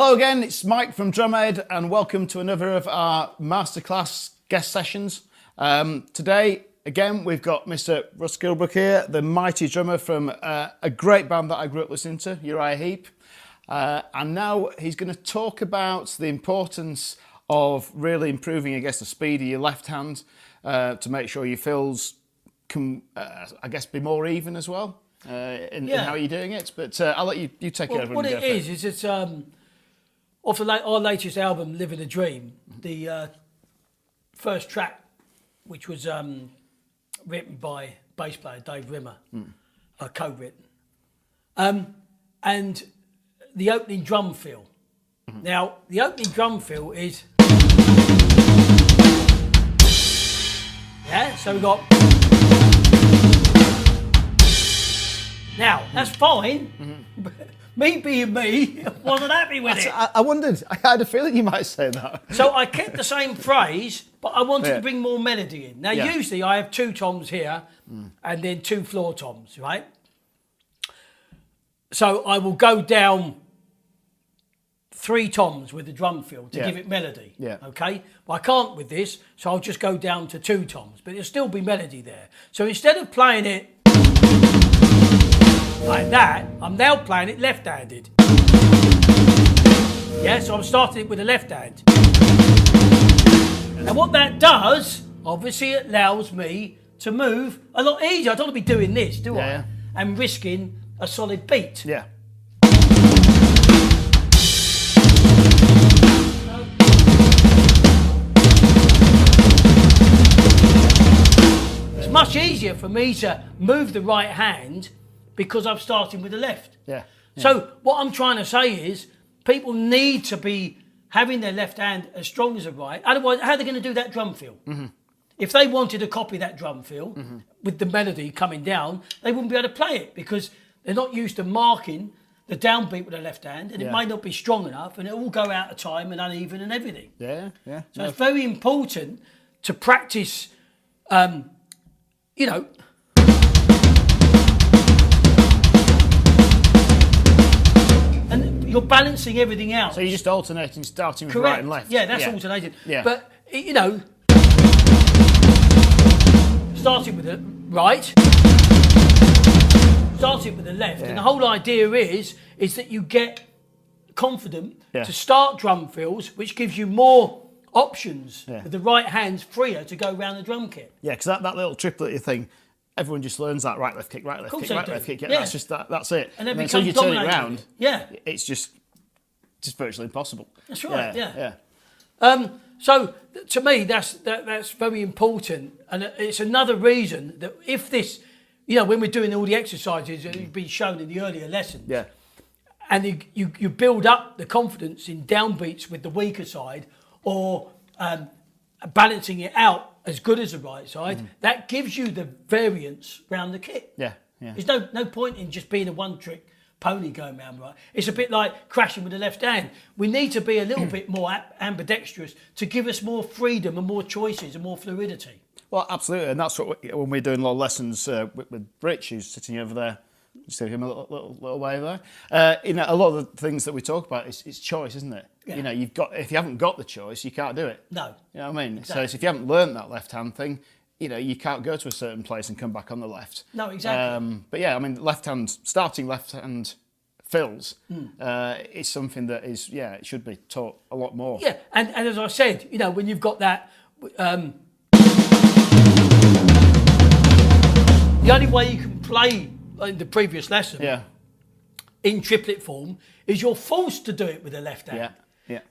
Hello again, it's Mike from Drumhead and welcome to another of our masterclass guest sessions. Today, again, we've got Mr. Russ Gilbrook here, the mighty drummer from a great band that I grew up listening to, Uriah Heep. And now he's going to talk about the importance of really improving, I guess, the speed of your left hand to make sure your fills can, I guess, be more even as well in how you're doing it. But I'll let you take it over. What it is it's off our latest album, Living a Dream, the first track, which was written by bass player Dave Rimmer, co-written, and the opening drum fill. Now, the opening drum fill is... Yeah, so we got... Now, that's fine. Me being me, wasn't happy with it. I wondered, I had a feeling you might say that. So I kept the same phrase, but I wanted to bring more melody in. Now, usually I have two toms here and then two floor toms, right? So I will go down 3 toms with the drum fill to give it melody, okay? Well, I can't with this, so I'll just go down to 2 toms, but there'll still be melody there. So instead of playing it like that, I'm now playing it left-handed. Yeah, so I'm starting it with the left hand. And what that does, obviously it allows me to move a lot easier. I don't want to be doing this, do I? And risking a solid beat. Yeah. It's much easier for me to move the right hand because I'm starting with the left. So what I'm trying to say is people need to be having their left hand as strong as the right. Otherwise, how are they going to do that drum fill? If they wanted to copy that drum fill with the melody coming down, they wouldn't be able to play it because they're not used to marking the downbeat with the left hand, and it might not be strong enough, and it will go out of time and uneven and everything. So it's very important to practice, you know, and you're balancing everything out. So you're just alternating, starting with right and left. Yeah, that's alternating. But, you know, starting with the right, starting with the left. And the whole idea is that you get confident to start drum fills, which gives you more options with the right hand's freer to go around the drum kit. Yeah, because that little triplet thing, everyone just learns that right, left kick, right, left kick, right, left kick. That's just that's it. And then until you turn it around, it's just virtually impossible. That's right. So to me, that's very important, and it's another reason that if this, you know, when we're doing all the exercises that have been shown in the earlier lessons, and you build up the confidence in downbeats with the weaker side, or balancing it out as good as the right side, that gives you the variance round the kit. There's no point in just being a one-trick pony going round right. It's a bit like crashing with the left hand. We need to be a little bit more ambidextrous to give us more freedom and more choices and more fluidity. Well, absolutely, and that's what when we're doing a lot of lessons with Rich, who's sitting over there. You see him a little way there. You know, a lot of the things that we talk about is choice, isn't it? You know, if you haven't got the choice, you can't do it. No. You know what I mean? Exactly. So if you haven't learned that left hand thing, you know, you can't go to a certain place and come back on the left. No, exactly. But yeah, I mean, starting left hand fills is something that is, it should be taught a lot more. Yeah, and as I said, you know, when you've got that, the only way you can play in the previous lesson in triplet form is you're forced to do it with the left hand.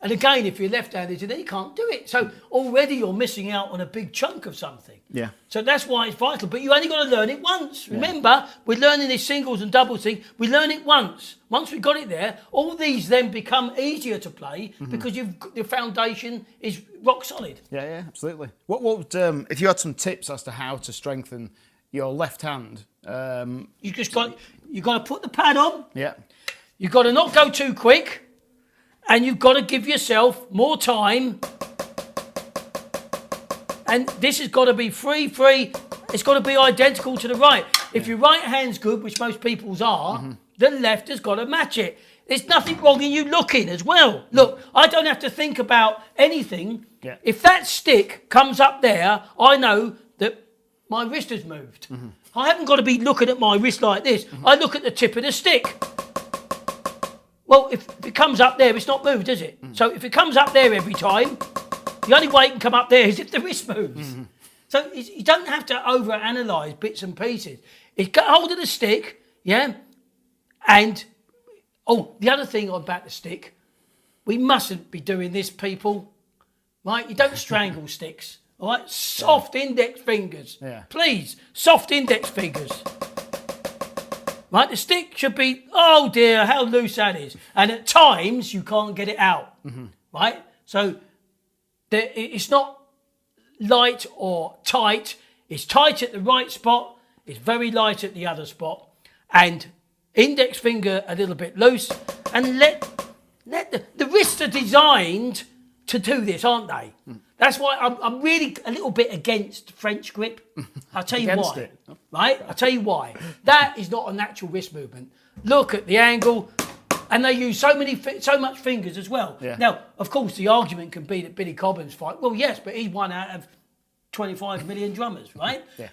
And again, if you're left-handed, then you can't do it. So already you're missing out on a big chunk of something. So that's why it's vital. But you only got to learn it once. Remember, we're learning these singles and doubles thing. We learn it once. Once we got it there, all these then become easier to play because the foundation is rock solid. Yeah, absolutely. What would if you had some tips as to how to strengthen your left hand? You got to put the pad on. You've got to not go too quick. And you've got to give yourself more time. And this has got to be free. It's got to be identical to the right. If your right hand's good, which most people's are, the left has got to match it. there's nothing wrong in you looking as well. Look, I don't have to think about anything. Yeah. If that stick comes up there, I know that my wrist has moved. I haven't got to be looking at my wrist like this. I look at the tip of the stick. Well, if it comes up there, it's not moved, is it? So if it comes up there every time, the only way it can come up there is if the wrist moves. So you don't have to overanalyze bits and pieces. It's got hold of the stick, yeah? And, the other thing about the stick, we mustn't be doing this, people, right? You don't strangle sticks, all right? Soft index fingers. Yeah. Please, soft index fingers. Right, the stick should be, oh dear, how loose that is. And at times, you can't get it out, right? So it's not light or tight. It's tight at the right spot. It's very light at the other spot. And index finger a little bit loose. And let the wrists are designed to do this, aren't they? That's why I'm really a little bit against French grip. I'll tell you Against why. it. Right? I'll tell you why. That is not a natural wrist movement. Look at the angle. And they use so much fingers as well. Yeah. Now, of course, the argument can be that Billy Cobham's fight. Well, yes, but he's one out of 25 million drummers, right? Yeah.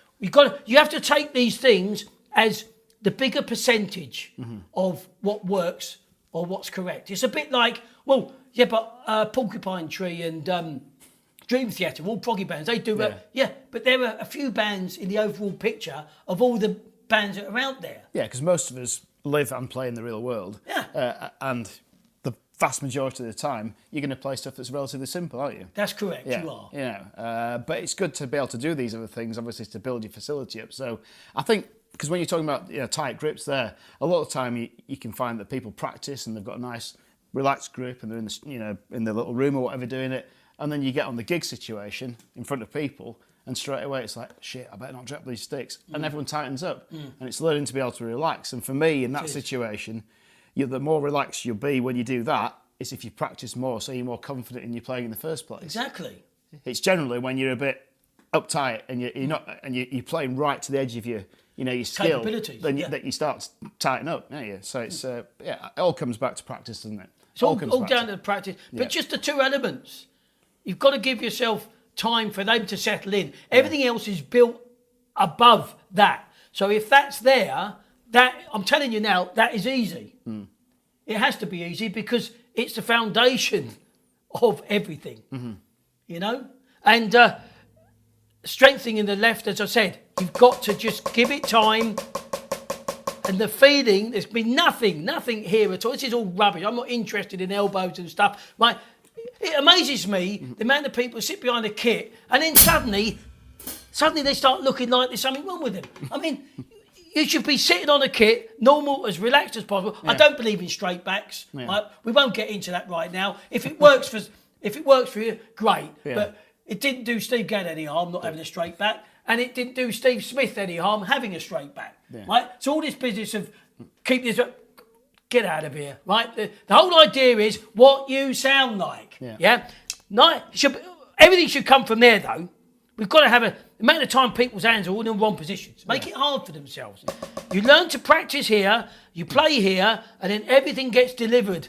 You have to take these things as the bigger percentage of what works or what's correct. It's a bit like, well, yeah, but Porcupine Tree and Dream Theater, all proggy bands, they do but there are a few bands in the overall picture of all the bands that are out there. Yeah, because most of us live and play in the real world. Yeah. And the vast majority of the time, you're going to play stuff that's relatively simple, aren't you? That's correct, Yeah, you are. you know, but it's good to be able to do these other things, obviously, to build your facility up. So I think, because when you're talking about tight grips there, a lot of the time you can find that people practice and they've got a nice relaxed grip and they're in the, in the little room or whatever doing it, and then you get on the gig situation in front of people and straight away it's like, shit, I better not drop these sticks. And everyone tightens up. And it's learning to be able to relax. And for me, in that situation, the more relaxed you'll be when you do that is if you practice more, so you're more confident in your playing in the first place. Exactly. It's generally when you're a bit uptight and you're playing right to the edge of your skill, then that you start to tighten up. Yeah, so it's it all comes back to practice, doesn't it? It's all down to the practice. But just the two elements. You've got to give yourself time for them to settle in. Everything else is built above that. So if that's there, that I'm telling you now, that is easy. It has to be easy because it's the foundation of everything. And strengthening in the left, as I said, you've got to just give it time. And the feeling, there's been nothing here at all. This is all rubbish. I'm not interested in elbows and stuff. Right? It amazes me the amount of people sit behind a kit and then suddenly they start looking like there's something wrong with them. I mean, you should be sitting on a kit, normal, as relaxed as possible. I don't believe in straight backs. Right? We won't get into that right now. If it works for you, great. But it didn't do Steve Gadd any harm not having a straight back, and it didn't do Steve Smith any harm having a straight back. Right? So all this business of keep this up. Get out of here, right? The whole idea is what you sound like. Everything should come from there, though. We've got to have the amount of time people's hands are all in the wrong positions. Make it hard for themselves. You learn to practice here, you play here, and then everything gets delivered.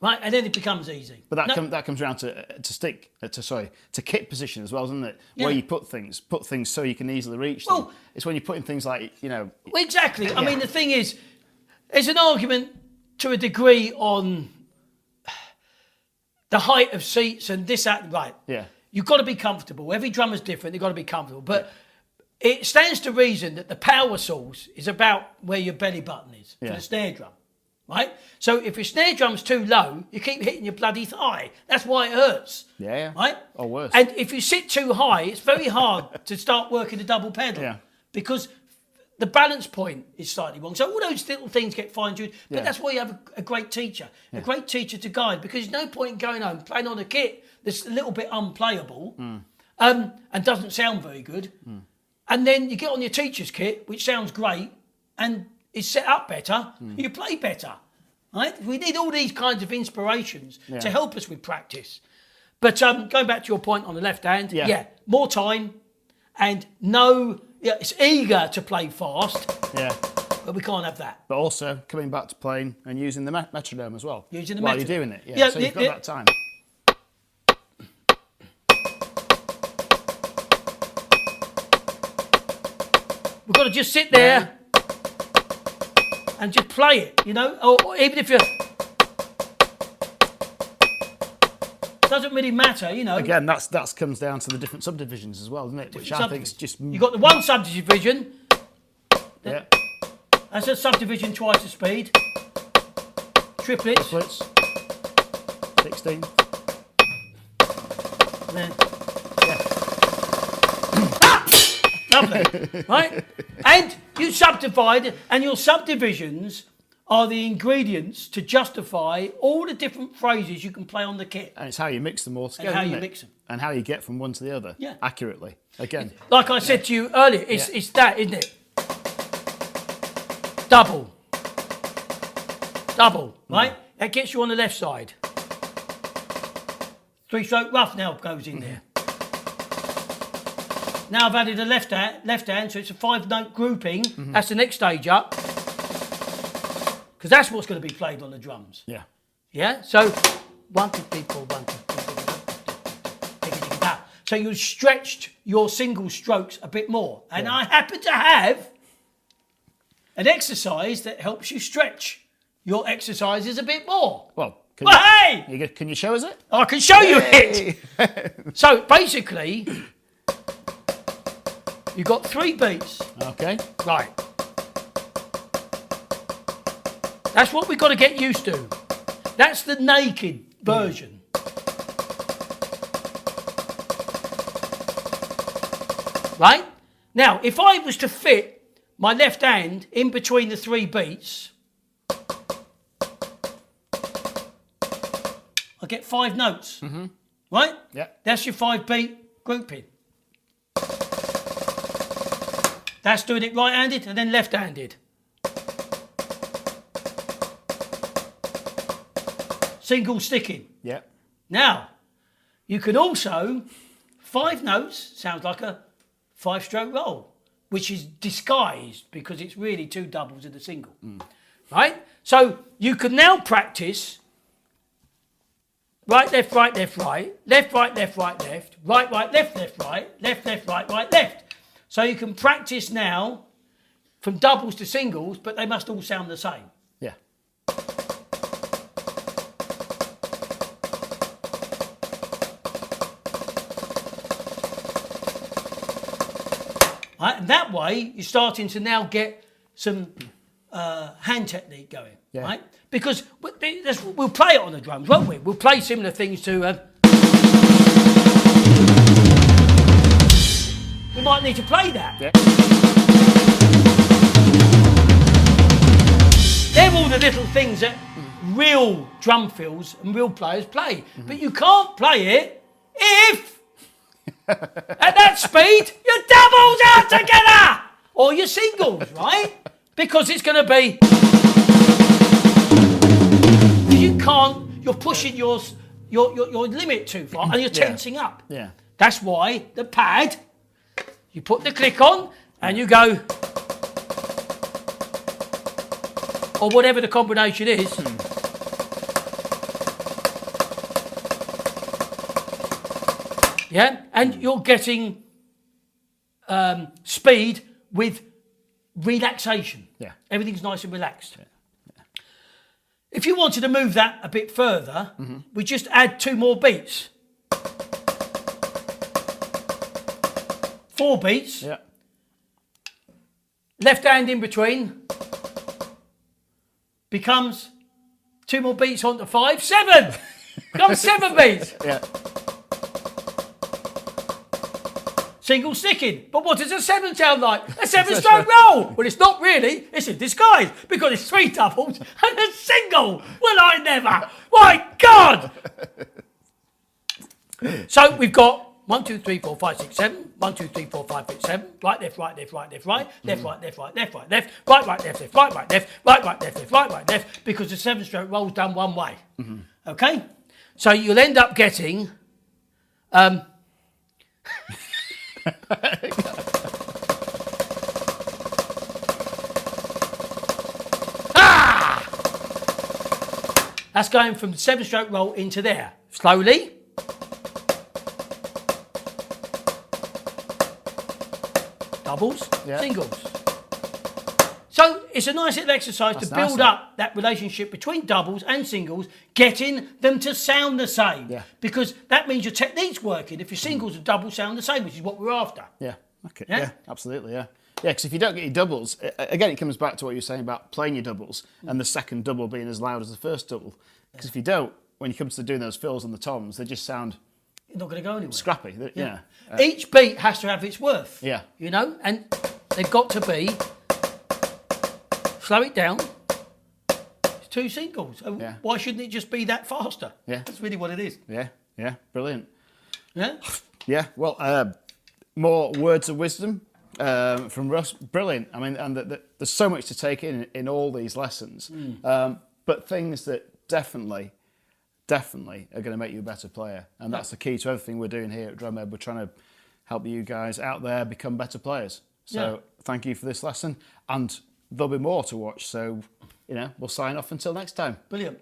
Right, and then it becomes easy. But that comes around to kit position as well, doesn't it? Where you put things so you can easily reach them. It's when you're putting things like, Well, exactly. I mean, the thing is, there's an argument to a degree on the height of seats and this, that, right. Yeah. You've got to be comfortable. Every drummer's different. You've got to be comfortable. But it stands to reason that the power source is about where your belly button is for the snare drum, right? So if your snare drum's too low, you keep hitting your bloody thigh. That's why it hurts. Yeah. Right? Or worse. And if you sit too high, it's very hard to start working the double pedal because the balance point is slightly wrong. So all those little things get fine-tuned, but that's why you have a great teacher, a great teacher to guide, because there's no point in going home playing on a kit that's a little bit unplayable and doesn't sound very good. And then you get on your teacher's kit, which sounds great and is set up better, you play better. Right? We need all these kinds of inspirations to help us with practice. But going back to your point on the left hand, more time and it's eager to play fast. But we can't have that. But also coming back to playing and using the metronome as well. Using the while metronome. you're doing it. Yeah, so you've got that time. We've got to just sit there and just play it, you know, or even if you're... Doesn't really matter, you know. Again, that comes down to the different subdivisions as well, doesn't it? Which I think is just... You've got the one subdivision. Yeah. That's a subdivision twice the speed. Triplets. 16. Then, Yeah. lovely, right? And you subdivide, and your subdivisions are the ingredients to justify all the different phrases you can play on the kit. And it's how you mix them all together, how you isn't it? mix them. And how you get from one to the other Yeah. accurately. Again. Like I said to you earlier, it's that, isn't it? Double, right? That gets you on the left side. 3-stroke rough now goes in there. Now I've added a left hand, so it's a 5-note grouping. That's the next stage up. Because that's what's going to be played on the drums. Yeah. Yeah? So 1, 2, 3, 4, 1, 2, 3, 4. So you've stretched your single strokes a bit more. And I happen to have an exercise that helps you stretch your exercises a bit more. Well, can you show us it? I can show you it. So basically, you've got 3 beats. Okay. Right. That's what we've got to get used to. That's the naked version. Right? Now, if I was to fit my left hand in between the 3 beats, I get 5 notes. Right? Yeah. That's your 5-beat grouping. That's doing it right-handed and then left-handed. Single sticking. Yeah. Now, you can also, 5 notes sounds like a 5-stroke roll, which is disguised because it's really 2 doubles and a single. Right? So you can now practice right, left, right, left, right, left, right, left, right, left, right, right, left, left, right, left, left, right, right, left. So you can practice now from doubles to singles, but they must all sound the same. Yeah. Right? And that way, you're starting to now get some hand technique going. Yeah. Right? Because we'll play it on the drums, won't we? We'll play similar things to... we might need to play that. Yeah. They're all the little things that real drum fills and real players play. But you can't play it if... at that speed, your doubles are together! Or your singles, right? Because it's going to be... you can't... you're pushing your limit too far and you're tensing up. Yeah. That's why the pad, you put the click on and you go... or whatever the combination is. Yeah, and you're getting speed with relaxation. Yeah. Everything's nice and relaxed. Yeah. Yeah. If you wanted to move that a bit further, we just add 2 more beats. 4 beats. Yeah. Left hand in between. Becomes 2 more beats onto 5. 7! Becomes 7 beats. Yeah. Single sticking. But what does a 7 sound like? A 7-stroke roll. Well, it's not really. It's in disguise because it's 3 doubles and a single. Well, I never. My God. So we've got 1, 2, 3, 4, 5, 6, 7. 1, 2, 3, 4, 5, 6, 7. Right, left, right, left, right, left, right. Left, right, left, right, left, right, left. Right, right, left, left, right, right, left. Right, right, left, left, right, right, left. Because the 7-stroke roll's done one way. Okay? So you'll end up getting... That's going from the 7-stroke roll into there. Slowly. Doubles, singles. So it's a nice little exercise to build up that relationship between doubles and singles, getting them to sound the same. Yeah. Because that means your technique's working. If your singles and doubles sound the same, which is what we're after. Yeah. Okay. Yeah, absolutely. Yeah. Yeah, because if you don't get your doubles, again, it comes back to what you were saying about playing your doubles and the second double being as loud as the first double. Because if you don't, when you come to doing those fills and the toms, they just sound You're not going to go anywhere. scrappy. Yeah. Each beat has to have its worth. Yeah. You know, and they've got to be. Slow it down. It's 2 singles. Why shouldn't it just be that faster? Yeah. That's really what it is. Yeah. Yeah. Brilliant. Yeah. Yeah. Well, more words of wisdom from Russ. Brilliant. I mean, and there's so much to take in all these lessons, but things that definitely are going to make you a better player, and that's the key to everything we're doing here at Drumhead. We're trying to help you guys out there become better players. So thank you for this lesson, and there'll be more to watch. So, we'll sign off until next time. Brilliant.